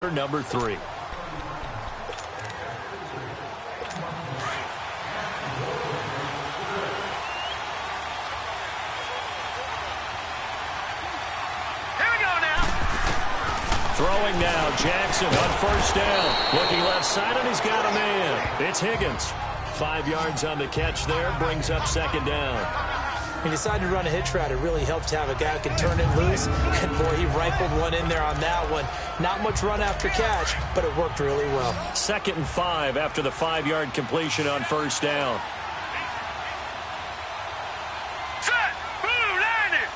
quarter number 3. Throwing now, Jackson on first down. Looking left side, and he's got a man. It's Higgins. 5 yards on the catch there, brings up second down. He decided to run a hitch route. It really helped to have a guy who can turn it loose. And, boy, he rifled one in there on that one. Not much run after catch, but it worked really well. 2nd and 5 after the 5-yard completion on first down. Set! Blue, line it!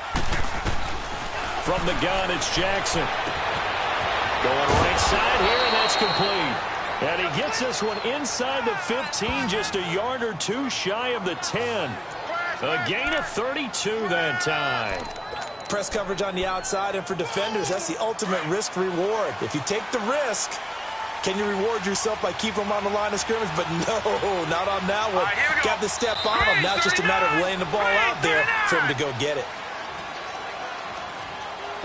From the gun, it's Jackson. Going right side here, and that's complete. And he gets this one inside the 15, just a yard or two shy of the 10. A gain of 32 that time. Press coverage on the outside, and for defenders, that's the ultimate risk-reward. If you take the risk, can you reward yourself by keeping them on the line of scrimmage? But no, not on that one. Right, got the step on him. Now it's just a matter of laying the ball out there for him to go get it.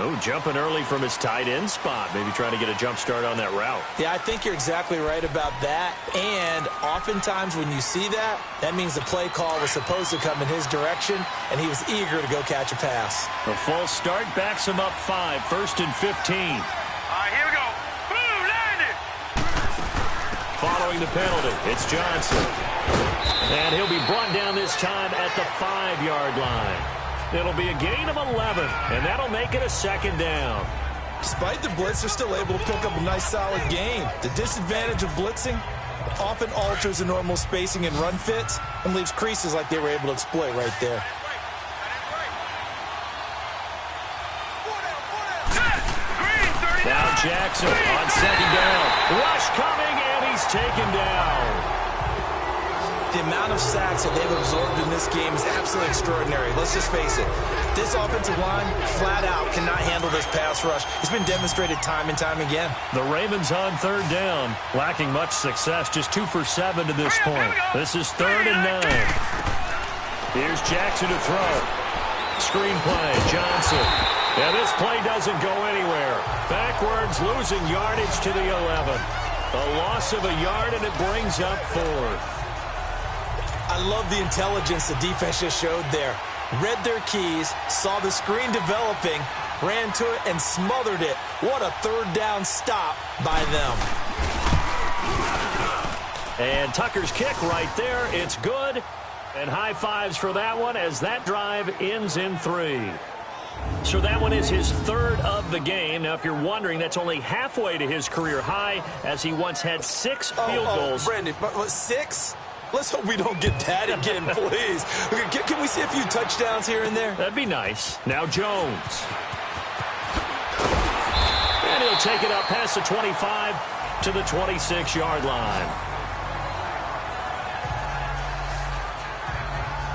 Oh, jumping early from his tight end spot. Maybe trying to get a jump start on that route. Yeah, I think you're exactly right about that. And oftentimes when you see that, that means the play call was supposed to come in his direction, and he was eager to go catch a pass. A false start backs him up 5, 1st and 15. All right, here we go. Blue, line it! Following the penalty, it's Johnson. And he'll be brought down this time at the 5-yard line. It'll be a gain of 11, and that'll make it a 2nd down. Despite the blitz, they're still able to pick up a nice, solid gain. The disadvantage of blitzing often alters the normal spacing and run fits and leaves creases like they were able to exploit right there. Now Jackson on 2nd down. Rush coming, and he's taken down. The amount of sacks that they've absorbed in this game is absolutely extraordinary. Let's just face it. This offensive line, flat out, cannot handle this pass rush. It's been demonstrated time and time again. The Ravens on 3rd down, lacking much success, just 2 for 7 to this point. This is 3rd and 9. Here's Jackson to throw. Screen play, Johnson. And this play doesn't go anywhere. Backwards, losing yardage to the 11. A loss of a yard, and it brings up 4th. I love the intelligence the defense just showed there. Read their keys, saw the screen developing, ran to it, and smothered it. What a 3rd down stop by them. And Tucker's kick right there. It's good. And high fives for that one as that drive ends in 3. So that one is his 3rd of the game. Now, if you're wondering, that's only halfway to his career high, as he once had 6 field goals. Brandon, but 6? Let's hope we don't get that again, please. Can we see a few touchdowns here and there? That'd be nice. Now Jones. And he'll take it up past the 25 to the 26-yard line.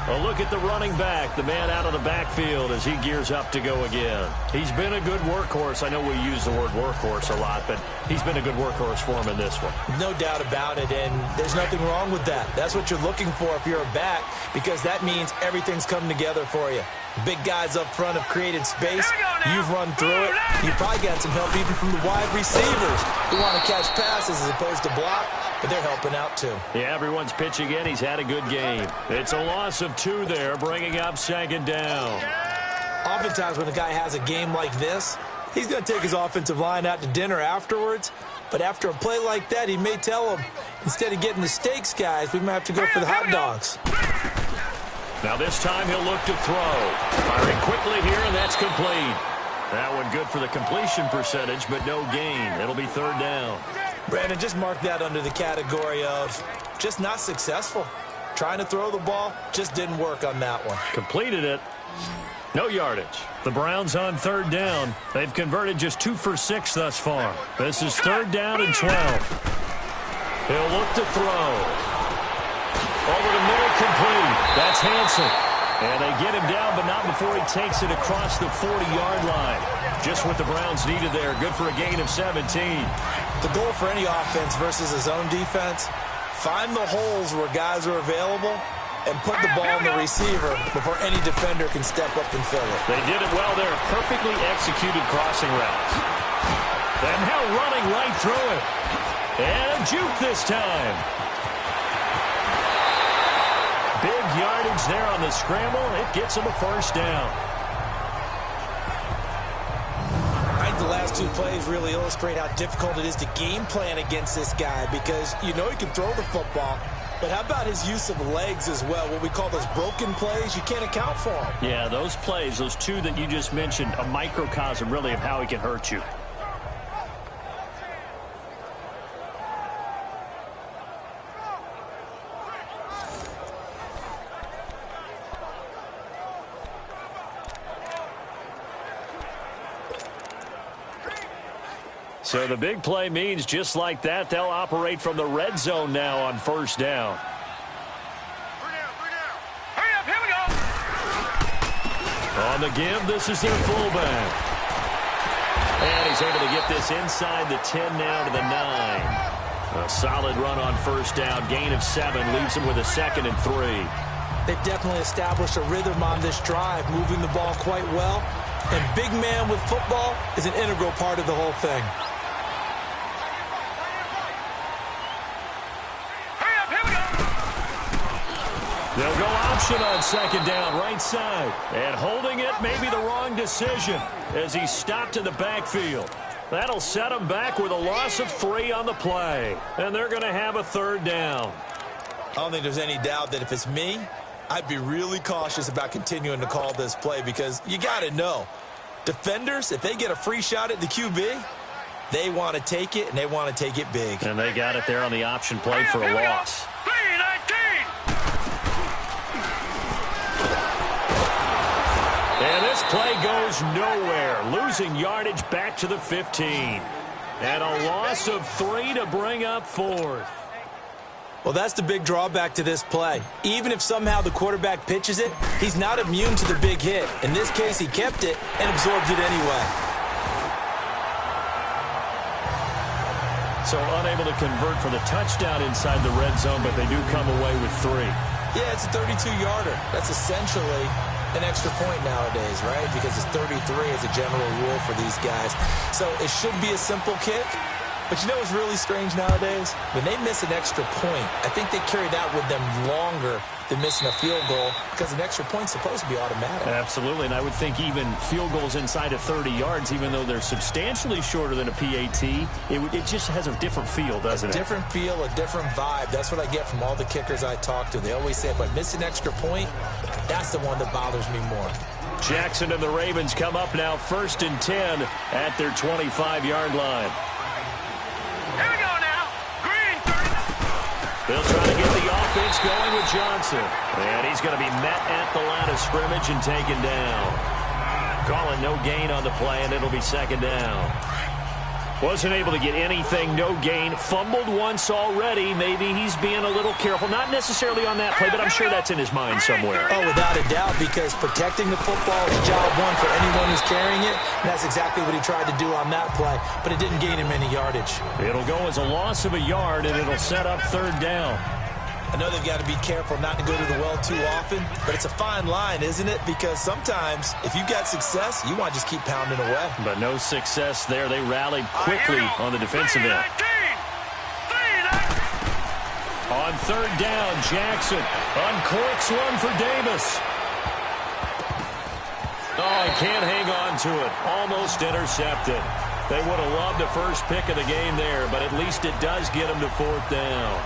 A look at the running back, the man out of the backfield as he gears up to go again. He's been a good workhorse. I know we use the word workhorse a lot, but he's been a good workhorse for him in this one. No doubt about it, and there's nothing wrong with that. That's what you're looking for if you're a back, because that means everything's coming together for you. The big guys up front have created space. You've run through it. You've probably got some help even from the wide receivers who want to catch passes as opposed to block, but they're helping out too. Yeah, everyone's pitching in. He's had a good game. It's a loss of 2 there, bringing up 2nd down. Oftentimes when a guy has a game like this, he's going to take his offensive line out to dinner afterwards. But after a play like that, he may tell them, instead of getting the steaks, guys, we might have to go for the hot dogs. Now this time he'll look to throw. Firing quickly here, and that's complete. That one good for the completion percentage, but no gain. It'll be 3rd down. Brandon, just mark that under the category of just not successful. Trying to throw the ball, just didn't work on that one. Completed it. No yardage. The Browns on 3rd down. They've converted just 2 for 6 thus far. This is 3rd down and 12. He'll look to throw. Over the middle, complete. That's Hansen. And they get him down, but not before he takes it across the 40-yard line. Just what the Browns needed there. Good for a gain of 17. The goal for any offense versus his own defense, find the holes where guys are available and put the ball in the receiver before any defender can step up and fill it. They did it well there. Perfectly executed crossing routes. And now running right through it. And a juke this time. Big yardage there on the scramble. It gets him a first down. I think the last two plays really illustrate how difficult it is to game plan against this guy because you know he can throw the football. But how about his use of legs as well? What we call those broken plays, you can't account for them. Yeah, those plays, those two that you just mentioned, a microcosm really of how he can hurt you. So the big play means just like that, they'll operate from the red zone now on first down. Hurry up, here we go. On the give, this is their fullback. And he's able to get this inside the 10 now to the 9. A solid run on first down. Gain of 7 leaves him with a 2nd and 3. They've definitely established a rhythm on this drive, moving the ball quite well. And big man with football is an integral part of the whole thing. They'll go option on 2nd down, right side. And holding it may be the wrong decision as he's stopped in the backfield. That'll set him back with a loss of 3 on the play. And they're going to have a 3rd down. I don't think there's any doubt that if it's me, I'd be really cautious about continuing to call this play because you got to know, defenders, if they get a free shot at the QB, they want to take it, and they want to take it big. And they got it there on the option play for a loss. And this play goes nowhere, losing yardage back to the 15. And a loss of 3 to bring up 4th. Well, that's the big drawback to this play. Even if somehow the quarterback pitches it, he's not immune to the big hit. In this case, he kept it and absorbed it anyway. So unable to convert for the touchdown inside the red zone, but they do come away with 3. Yeah, it's a 32-yarder. That's essentially an extra point nowadays, right? Because it's 33 as a general rule for these guys. So it should be a simple kick. But you know what's really strange nowadays? When they miss an extra point, I think they carry that with them longer than missing a field goal because an extra point's supposed to be automatic. Absolutely, and I would think even field goals inside of 30 yards, even though they're substantially shorter than a PAT, it just has a different feel, doesn't it? A different feel, a different vibe. That's what I get from all the kickers I talk to. They always say if I miss an extra point, that's the one that bothers me more. Jackson and the Ravens come up now 1st and 10 at their 25-yard line. Here we go now. Green 30. They'll try to get the offense going with Johnson. And he's going to be met at the line of scrimmage and taken down. Calling no gain on the play, and it'll be 2nd down. Wasn't able to get anything, no gain. Fumbled once already. Maybe he's being a little careful. Not necessarily on that play, but I'm sure that's in his mind somewhere. Oh, without a doubt, because protecting the football is job one for anyone who's carrying it. And that's exactly what he tried to do on that play, but it didn't gain him any yardage. It'll go as a loss of a yard, and it'll set up 3rd down. I know they've got to be careful not to go to the well too often, but it's a fine line, isn't it? Because sometimes, if you've got success, you want to just keep pounding away. But no success there. They rallied quickly on the defensive end. On 3rd down, Jackson uncorks one for Davis. Oh, he can't hang on to it. Almost intercepted. They would have loved the first pick of the game there, but at least it does get them to 4th down.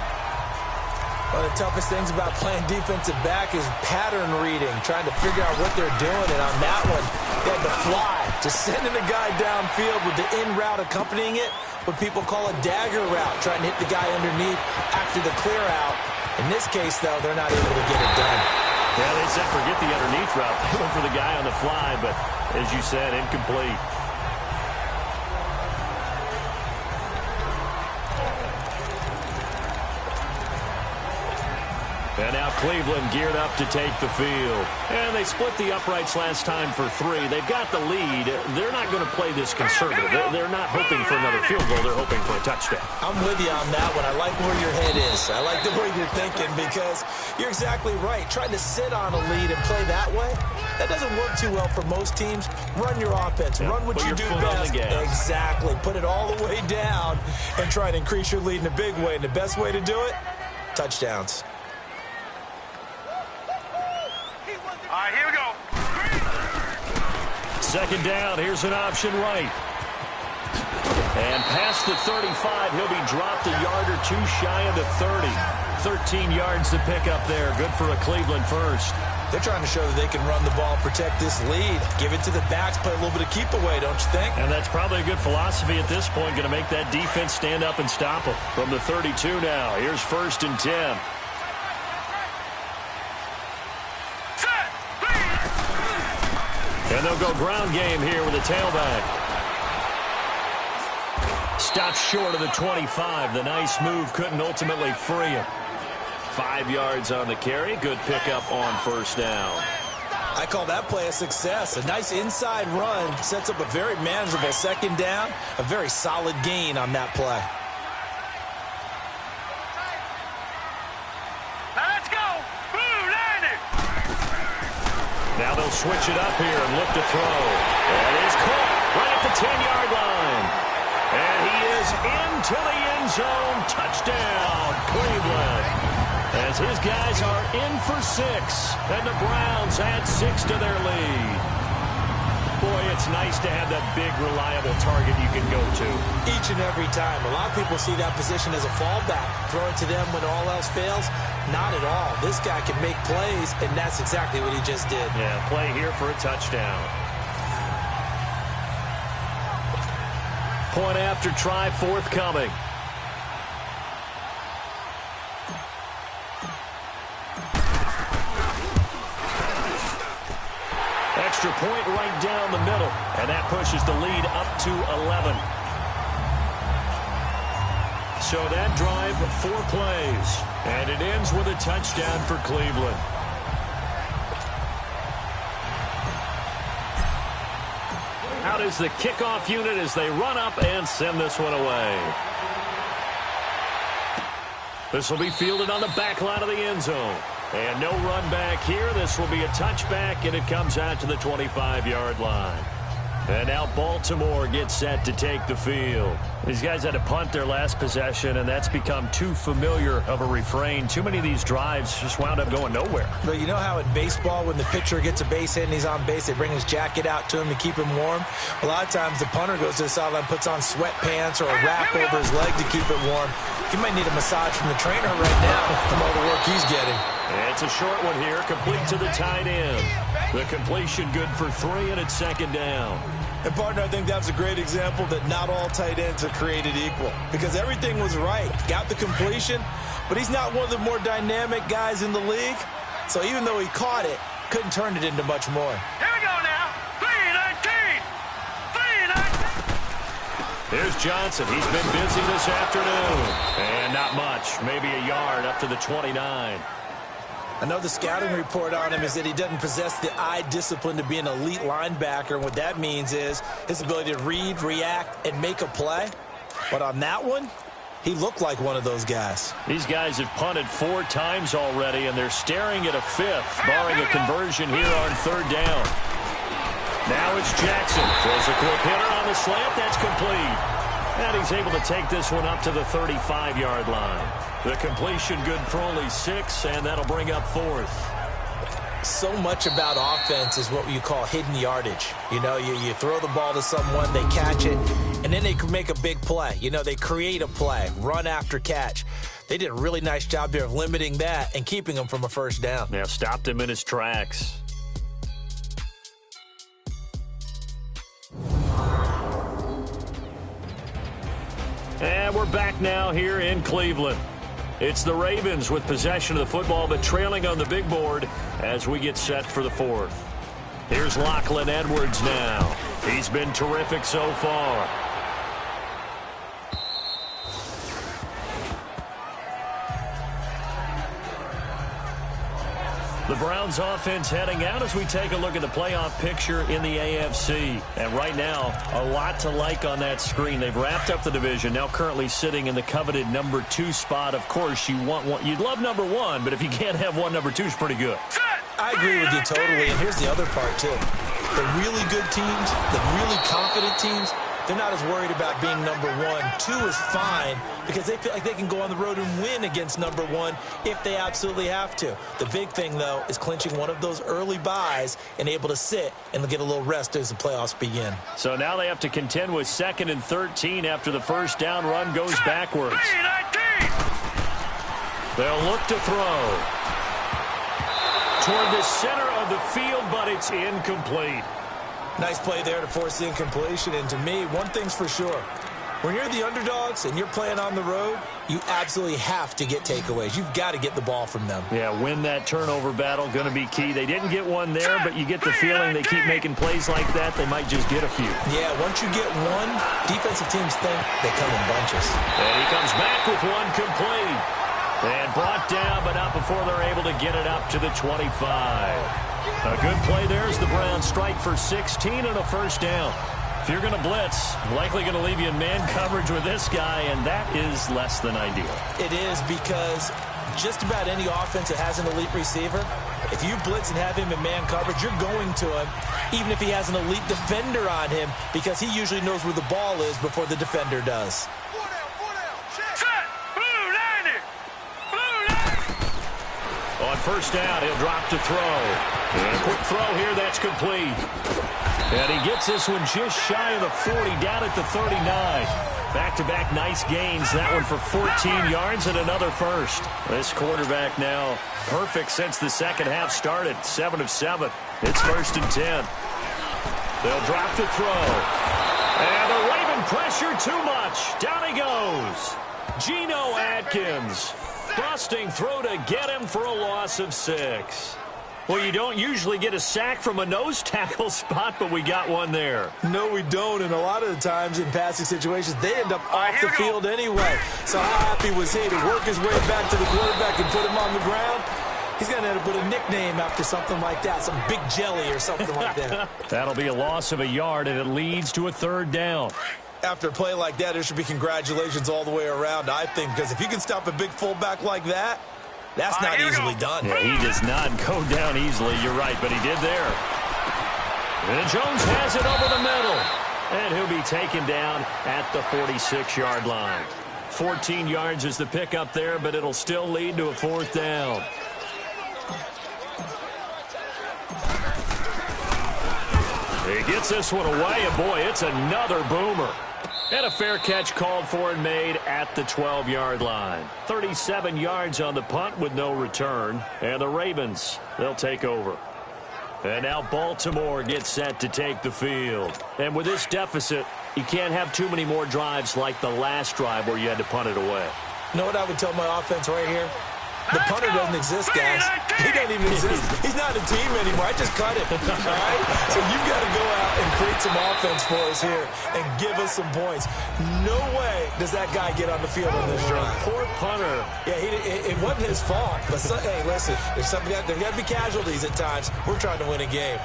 One of the toughest things about playing defensive back is pattern reading, trying to figure out what they're doing. And on that one, they had to fly, just sending the guy downfield with the in route accompanying it, what people call a dagger route, trying to hit the guy underneath after the clear out. In this case, though, they're not able to get it done. Yeah, they said forget the underneath route. They went for the guy on the fly, but as you said, incomplete. And now Cleveland geared up to take the field. And they split the uprights last time for 3. They've got the lead. They're not going to play this conservative. They're not hoping for another field goal. They're hoping for a touchdown. I'm with you on that one. I like where your head is. I like the way you're thinking because you're exactly right. Trying to sit on a lead and play that way, that doesn't work too well for most teams. Run your offense. Run what you do best. Exactly. Put it all the way down and try to increase your lead in a big way. And the best way to do it, touchdowns. All right, here we go. Second down, here's an option right. And past the 35, he'll be dropped a yard or two shy of the 30. 13 yards to pick up there. Good for a Cleveland first. They're trying to show that they can run the ball and protect this lead. Give it to the backs, play a little bit of keep away, don't you think? And that's probably a good philosophy at this point. Going to make that defense stand up and stop them. From the 32 now, here's 1st and 10. And they'll go ground game here with a tailback. Stopped short of the 25. The nice move couldn't ultimately free him. 5 yards on the carry. Good pickup on 1st down. I call that play a success. A nice inside run sets up a very manageable 2nd down. A very solid gain on that play. Let's go. Boom, landed. Now they'll switch it up here and look to throw. And he's caught right at the 10-yard line. And he is into the end zone. Touchdown, Cleveland. As his guys are in for 6. And the Browns add 6 to their lead. Boy, it's nice to have that big, reliable target you can go to. Each and every time. A lot of people see that position as a fallback. Throw it to them when all else fails. Not at all. This guy can make plays, and that's exactly what he just did. Yeah, play here for a touchdown. Point after try forthcoming. Extra point right down the middle, and that pushes the lead up to 11. So that drive, 4 plays, and it ends with a touchdown for Cleveland. Out is the kickoff unit as they run up and send this one away. This will be fielded on the back line of the end zone. And no run back here. This will be a touchback, and it comes out to the 25-yard line. And now Baltimore gets set to take the field. These guys had to punt their last possession, and that's become too familiar of a refrain. Too many of these drives just wound up going nowhere. But you know how in baseball, when the pitcher gets a base hit and he's on base, they bring his jacket out to him to keep him warm? A lot of times the punter goes to the sideline, puts on sweatpants or a wrap over his leg to keep it warm. He might need a massage from the trainer right now from all the work he's getting. And it's a short one here, complete to the tight end. The completion good for 3, and it's 2nd down. And, partner, I think that's a great example that not all tight ends are created equal. Because everything was right. Got the completion, but he's not one of the more dynamic guys in the league. So even though he caught it, couldn't turn it into much more. Here we go now. 3-19. 3-19. Here's Johnson. He's been busy this afternoon. And not much. Maybe a yard up to the 29. I know the scouting report on him is that he doesn't possess the eye discipline to be an elite linebacker. And what that means is his ability to read, react, and make a play. But on that one, he looked like one of those guys. These guys have punted 4 times already, and they're staring at a 5th, barring a conversion here on 3rd down. Now it's Jackson. Throws a quick hitter on the slant. That's complete. And he's able to take this one up to the 35-yard line. The completion good for only 6, and that'll bring up 4th. So much about offense is what you call hidden yardage. You know, you throw the ball to someone, they catch it, and then they can make a big play. You know, they create a play, run after catch. They did a really nice job there of limiting that and keeping him from a 1st down. Yeah, stopped him in his tracks. And we're back now here in Cleveland. It's the Ravens with possession of the football, but trailing on the big board as we get set for the 4th. Here's Lachlan Edwards now. He's been terrific so far. The Browns offense heading out as we take a look at the playoff picture in the AFC. And right now, a lot to like on that screen. They've wrapped up the division, now currently sitting in the coveted number 2 spot. Of course, you want one. You'd love number 1, but if you can't have one, number 2 is pretty good. I agree with you totally, and here's the other part, too. The really good teams, the really confident teams, they're not as worried about being number 1. 2 is fine because they feel like they can go on the road and win against number 1 if they absolutely have to. The big thing, though, is clinching one of those early byes and able to sit and get a little rest as the playoffs begin. So now they have to contend with 2nd and 13 after the first down run goes backwards. They'll look to throw toward the center of the field, but it's incomplete. Nice play there to force the incompletion. And to me, one thing's for sure. When you're the underdogs and you're playing on the road, you absolutely have to get takeaways. You've got to get the ball from them. Yeah, win that turnover battle, going to be key. They didn't get one there, but you get the feeling they keep making plays like that, they might just get a few. Yeah, once you get one, defensive teams think they come in bunches. And he comes back with one complete. And brought down, but not before they're able to get it up to the 25. A good play there as the Browns strike for 16 and a first down. If you're going to blitz, likely going to leave you in man coverage with this guy, and that is less than ideal. It is because just about any offense that has an elite receiver, if you blitz and have him in man coverage, you're going to him, even if he has an elite defender on him, because he usually knows where the ball is before the defender does. On first down, he'll drop to throw. And a quick throw here, that's complete. And he gets this one just shy of the 40, down at the 39. Back-to-back nice gains, that one for 14 yards and another first. This quarterback now perfect since the second half started, 7 of 7. It's 1st and 10. They'll drop to throw. And the Raven pressure too much. Down he goes. Geno Atkins. Busting throw to get him for a loss of 6. Well, you don't usually get a sack from a nose tackle spot, but we got one there. No, we don't, and a lot of the times in passing situations, they end up off the field anyway. So how happy was he to work his way back to the quarterback and put him on the ground? He's going to have to put a nickname after something like that, some big jelly or something like that. That'll be a loss of a yard, and it leads to a 3rd down. After a play like that, there should be congratulations all the way around, I think, because if you can stop a big fullback like that, that's not easily done. Yeah, he does not go down easily, you're right, but he did there. And Jones has it over the middle, and he'll be taken down at the 46-yard line. 14 yards is the pickup there, but it'll still lead to a 4th down. He gets this one away, and boy, it's another boomer. And a fair catch called for and made at the 12-yard line. 37 yards on the punt with no return. And the Ravens, they'll take over. And now Baltimore gets set to take the field. And with this deficit, you can't have too many more drives like the last drive where you had to punt it away. You know what I would tell my offense right here? The punter doesn't exist, guys. He doesn't even exist. He's not a team anymore. I just cut him. All right? So you've got to go out and create some offense for us here and give us some points. No way does that guy get on the field on this drive. Poor punter. Yeah, it wasn't his fault. But hey, listen, there's got to be casualties at times. We're trying to win a game.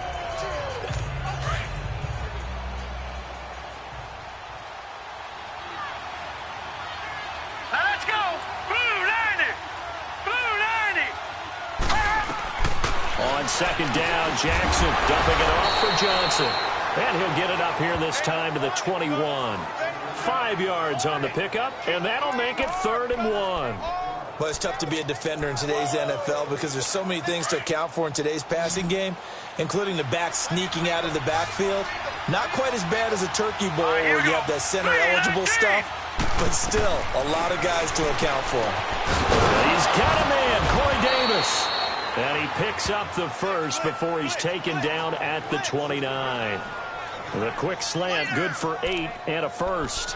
On 2nd down, Jackson dumping it off for Johnson. And he'll get it up here this time to the 21. 5 yards on the pickup, and that'll make it 3rd and 1. Well, it's tough to be a defender in today's NFL because there's so many things to account for in today's passing game, including the back sneaking out of the backfield. Not quite as bad as a turkey bowl where you have that center-eligible stuff, but still a lot of guys to account for. He's got a man, Corey Davis. And he picks up the first before he's taken down at the 29. The quick slant, good for 8 and a first.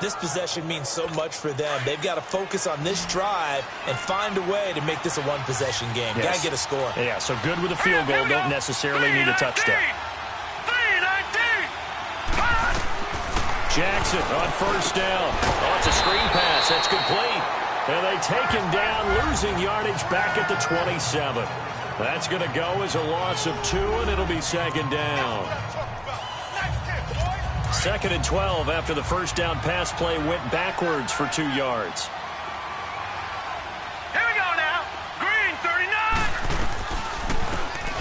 This possession means so much for them. They've got to focus on this drive and find a way to make this a one-possession game. Yes. Got to get a score. Yeah, so good with a field goal. Don't necessarily need a touchdown. Jackson on first down. Oh, it's a screen pass. That's complete. And they take him down, losing yardage back at the 27. That's going to go as a loss of 2, and it'll be second down. 2nd and 12 after the first down pass play went backwards for 2 yards. Here we go now. Green, 39.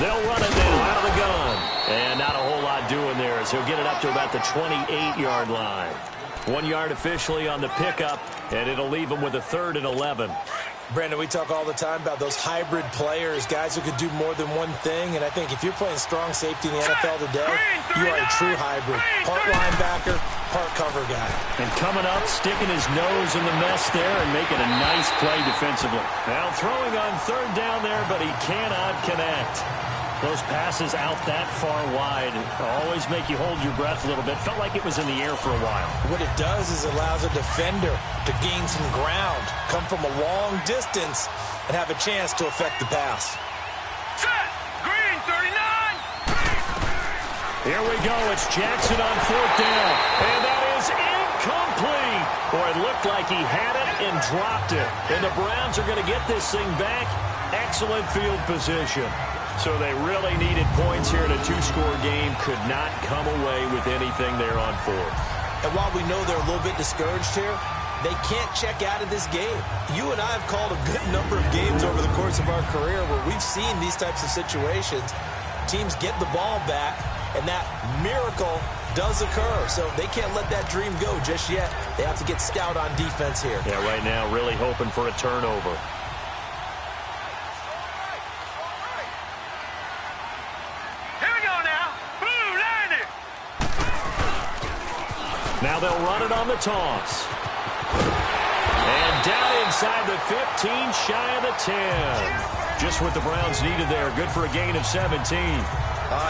They'll run it now out of the gun. And not a whole lot doing there as he'll get it up to about the 28-yard line. 1 yard officially on the pickup, and it'll leave him with a 3rd and 11. Brandon, we talk all the time about those hybrid players, guys who could do more than one thing. And I think if you're playing strong safety in the NFL today, you are a true hybrid. Part linebacker, part cover guy. And coming up, sticking his nose in the mess there and making a nice play defensively. Now throwing on 3rd down there, but he cannot connect. Those passes out that far wide always make you hold your breath a little bit. Felt like it was in the air for a while. What it does is it allows a defender to gain some ground, come from a long distance, and have a chance to affect the pass. Set. Green, 39. Here we go. It's Jackson on 4th down. And that is incomplete. Boy, it looked like he had it and dropped it. And the Browns are going to get this thing back. Excellent field position. So they really needed points here in a 2-score game. Could not come away with anything there on 4th. And while we know they're a little bit discouraged here, they can't check out of this game. You and I have called a good number of games over the course of our career where we've seen these types of situations. Teams get the ball back, and that miracle does occur. So they can't let that dream go just yet. They have to get stout on defense here. Yeah, right now really hoping for a turnover. Now they'll run it on the toss. And down inside the 15, shy of the 10. Just what the Browns needed there. Good for a gain of 17.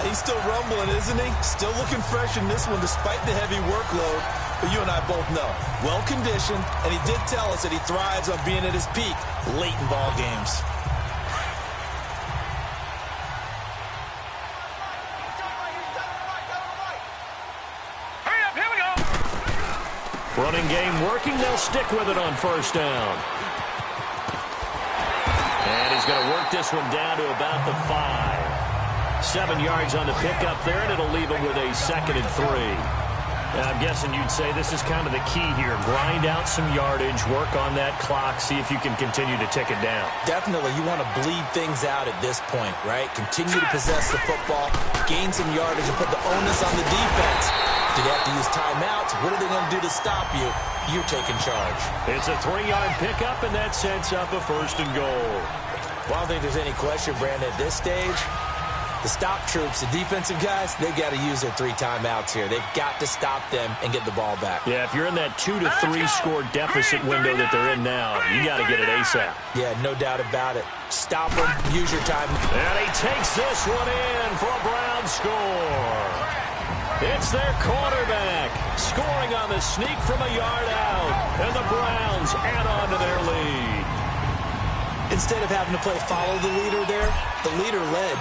He's still rumbling, isn't he? Still looking fresh in this one despite the heavy workload. But you and I both know, well-conditioned, and he did tell us that he thrives on being at his peak late in ball games. Running game working. They'll stick with it on 1st down. And he's going to work this one down to about the 5. 7 yards on the pickup there, and it'll leave him with a 2nd and 3. I'm guessing you'd say this is kind of the key here. Grind out some yardage, work on that clock, see if you can continue to tick it down. Definitely. You want to bleed things out at this point, right? Continue to possess the football, gain some yardage, and put the onus on the defense. Do they have to use timeouts? What are they going to do to stop you? You're taking charge. It's a 3-yard pickup, and that sets up a 1st and goal. Well, I don't think there's any question, Brandon, at this stage. The stop troops, the defensive guys, they've got to use their 3 timeouts here. They've got to stop them and get the ball back. Yeah, if you're in that 2 to 3 score deficit window that they're in now, you got to get it ASAP. Yeah, no doubt about it. Stop them, use your time. And he takes this one in for a Brown score. It's their quarterback scoring on the sneak from a yard out, and the Browns add on to their lead. Instead of having to play follow the leader there, the leader led.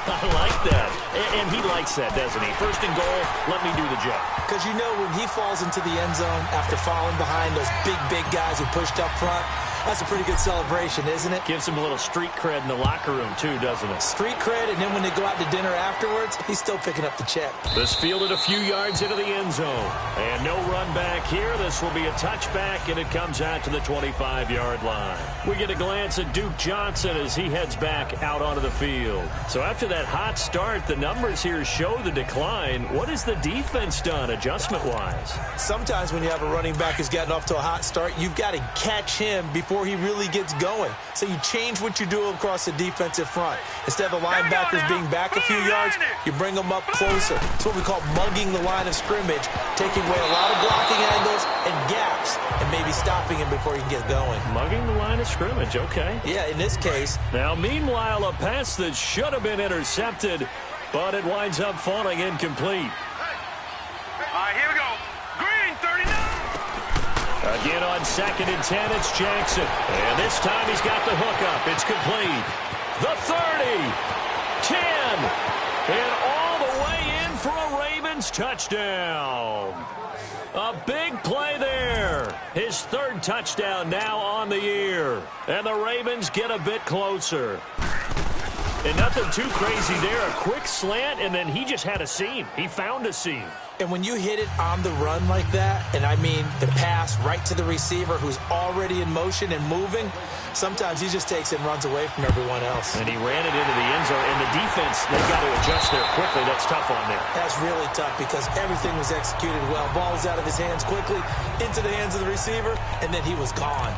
I like that. And he likes that, doesn't he? 1st and goal, let me do the job. Because you know when he falls into the end zone after falling behind those big guys who pushed up front, that's a pretty good celebration, isn't it? Gives him a little street cred in the locker room, too, doesn't it? Street cred, and then when they go out to dinner afterwards, he's still picking up the check. This fielded a few yards into the end zone. And no run back here. This will be a touchback, and it comes out to the 25-yard line. We get a glance at Duke Johnson as he heads back out onto the field. So after that hot start, the numbers here show the decline. What has the defense done adjustment-wise? Sometimes when you have a running back who's gotten off to a hot start, you've got to catch him before he really gets going. So you change what you do across the defensive front. Instead of the linebackers being back a few yards, you bring them up closer. It's what we call mugging the line of scrimmage, taking away a lot of blocking angles and gaps, and maybe stopping him before he can get going. Mugging the line of scrimmage, okay. Yeah, in this case. Now, meanwhile, a pass that should have been intercepted, but it winds up falling incomplete. All right, here we go. Green, 39. Again on 2nd and 10, it's Jackson. And this time he's got the hookup. It's complete. The 30, 10, and all the way in for a Ravens touchdown. A big play there. His 3rd touchdown now on the year. And the Ravens get a bit closer. And nothing too crazy there. A quick slant, and then he just had a seam. He found a seam. And when you hit it on the run like that, and I mean the pass right to the receiver who's already in motion and moving, sometimes he just takes it and runs away from everyone else. And he ran it into the end zone. And the defense, they've got to adjust there quickly. That's tough on them. That's really tough because everything was executed well. Ball was out of his hands quickly, into the hands of the receiver, and then he was gone.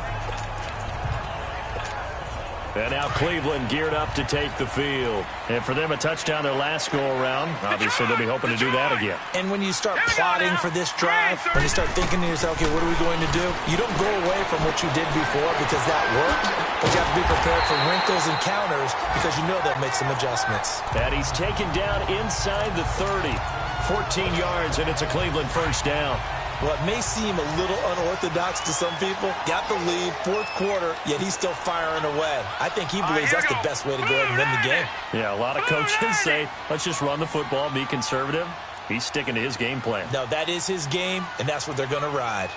And now Cleveland geared up to take the field. And for them, a touchdown their last go-around. Obviously, they'll be hoping to do that again. And when you start plotting for this drive, when you start thinking to yourself, okay, what are we going to do? You don't go away from what you did before because that worked, but you have to be prepared for wrinkles and counters because you know they'll make some adjustments. And he's taken down inside the 30. 14 yards, and it's a Cleveland first down. What may seem a little unorthodox to some people, got the lead, fourth quarter, yet he's still firing away. I think he believes that's the best way to go ahead and win the game. Yeah, a lot of coaches say, let's just run the football, be conservative. He's sticking to his game plan. No, that is his game, and that's what they're going to ride.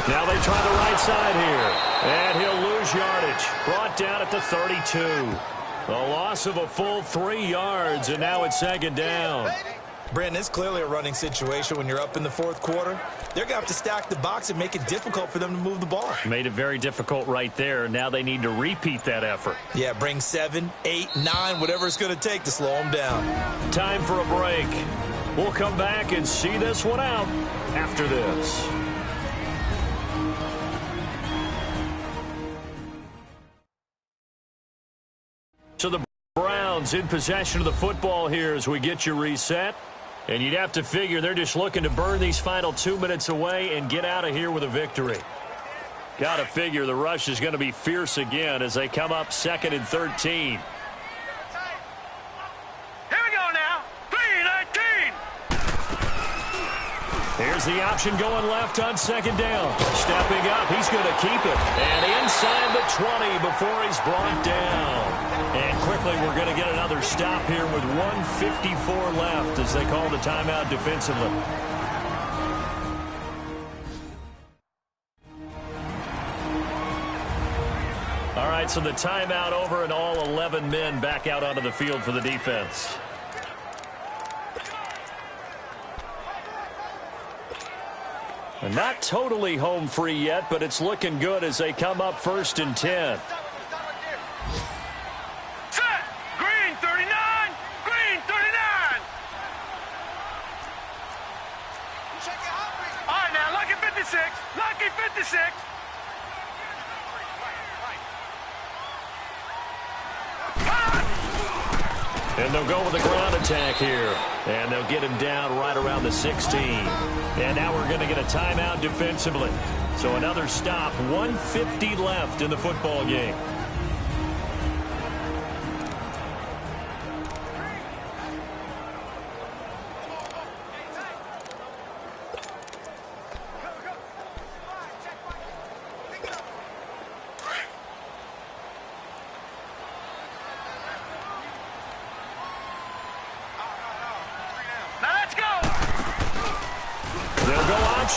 Now they try the right side here, and he'll lose yardage. Brought down at the 32. A loss of a full 3 yards, and now it's second down. Brandon, it's clearly a running situation when you're up in the fourth quarter. They're going to have to stack the box and make it difficult for them to move the ball. Made it very difficult right there. Now they need to repeat that effort. Yeah, bring 7, 8, 9, whatever it's going to take to slow them down. Time for a break. We'll come back and see this one out after this. So the Browns in possession of the football here as we get you reset. And you'd have to figure they're just looking to burn these final 2 minutes away and get out of here with a victory. Got to figure the rush is going to be fierce again as they come up 2nd and 13. Here we go now. 3-19. Here's the option going left on second down. Stepping up, he's going to keep it. And inside the 20 before he's brought down. And quickly, we're going to get another stop here with 1:54 left as they call the timeout defensively. All right, so the timeout over and all 11 men back out onto the field for the defense. And not totally home free yet, but it's looking good as they come up 1st and 10. Set. Green 39. Green 39. All right, now, lucky 56. Lucky 56. And they'll go with the ground attack here. And they'll get him down right around the 16. And now we're going to get a timeout defensively. So another stop, 1:50 left in the football game.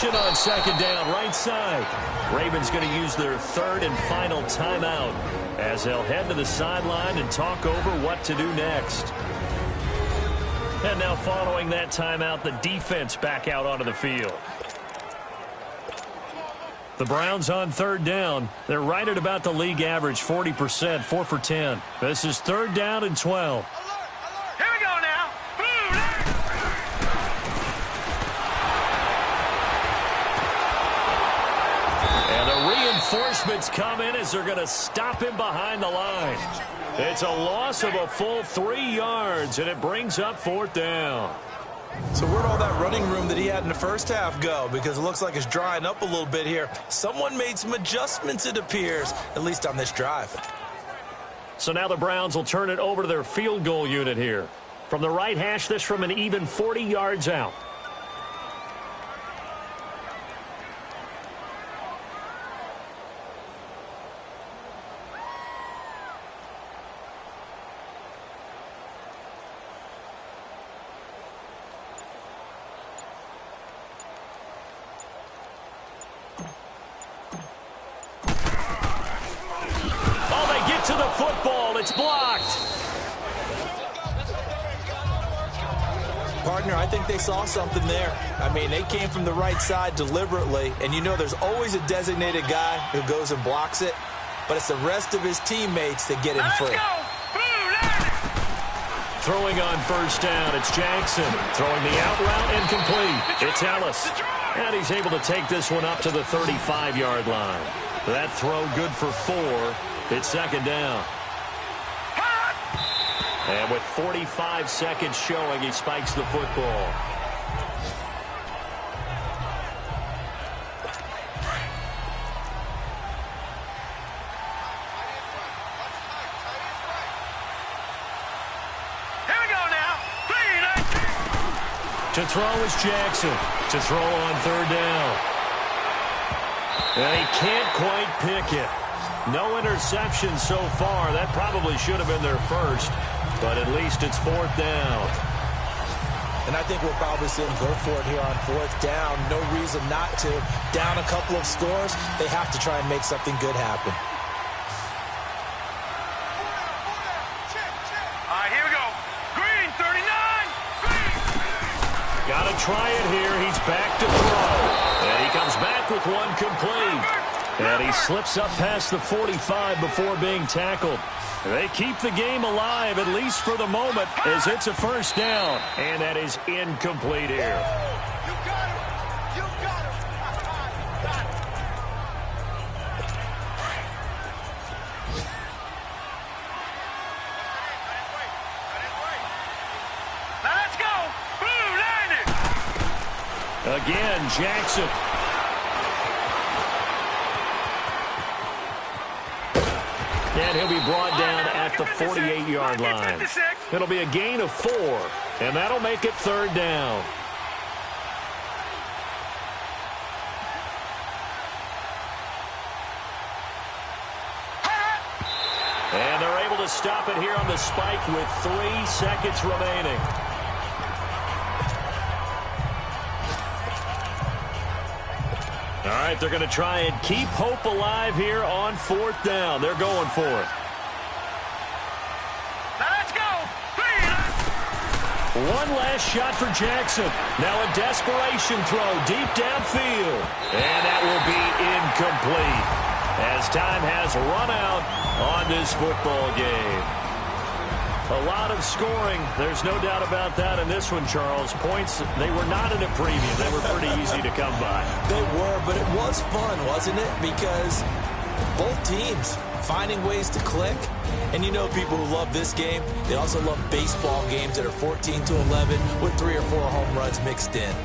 On second down, right side. Ravens going to use their 3rd and final timeout as they'll head to the sideline and talk over what to do next. And now following that timeout, the defense back out onto the field. The Browns on 3rd down. They're right at about the league average, 40%, 4 for 10. This is 3rd down and 12. Here we go now. Blue. Reinforcements come in as they're going to stop him behind the line. It's a loss of a full 3 yards, and it brings up 4th down. So where'd all that running room that he had in the first half go? Because it looks like it's drying up a little bit here. Someone made some adjustments, it appears, at least on this drive. So now the Browns will turn it over to their field goal unit here. From the right hash, this from an even 40 yards out. football. It's blocked. Partner, I think they saw something there. I mean, they came from the right side deliberately, and you know there's always a designated guy who goes and blocks it, but it's the rest of his teammates that get in free. Throwing on first down, it's Jackson. Throwing the out route incomplete. It's Ellis. And he's able to take this one up to the 35-yard line. That throw good for 4. It's second down. And with 45 seconds showing, he spikes the football. Here we go now. To throw is Jackson. To throw on third down. And he can't quite pick it. No interception so far. That probably should have been their first. But at least it's fourth down. And I think we'll probably see them go for it here on fourth down. No reason not to. Down a couple of scores, they have to try and make something good happen. All right, here we go. Green, 39. Green. Got to try it here. He's back to throw. And he comes back with one complete. And he slips up past the 45 before being tackled. They keep the game alive, at least for the moment, as it's a first down. And that is incomplete here. You got him. You got him. Let's go. Blue landed. Again, Jackson. And he'll be brought down at the 48-yard line. It'll be a gain of 4, and that'll make it third down. And they're able to stop it here on the spike with 3 seconds remaining. All right, they're going to try and keep hope alive here on fourth down. They're going for it. Let's go. One last shot for Jackson. Now a desperation throw deep downfield. And that will be incomplete as time has run out on this football game. A lot of scoring. There's no doubt about that in this one, Charles. Points, they were not in a premium. They were pretty easy to come by. They were, but it was fun, wasn't it? Because both teams finding ways to click. And you know people who love this game, they also love baseball games that are 14-11 with 3 or 4 home runs mixed in.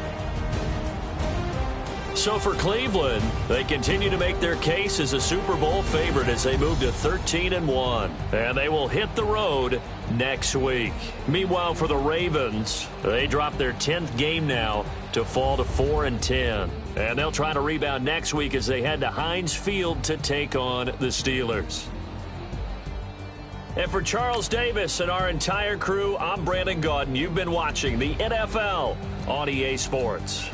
So for Cleveland, they continue to make their case as a Super Bowl favorite as they move to 13-1. And they will hit the road next week. Meanwhile, for the Ravens, they drop their 10th game now to fall to 4-10. And they'll try to rebound next week as they head to Heinz Field to take on the Steelers. And for Charles Davis and our entire crew, I'm Brandon Gaudin. You've been watching the NFL on EA Sports.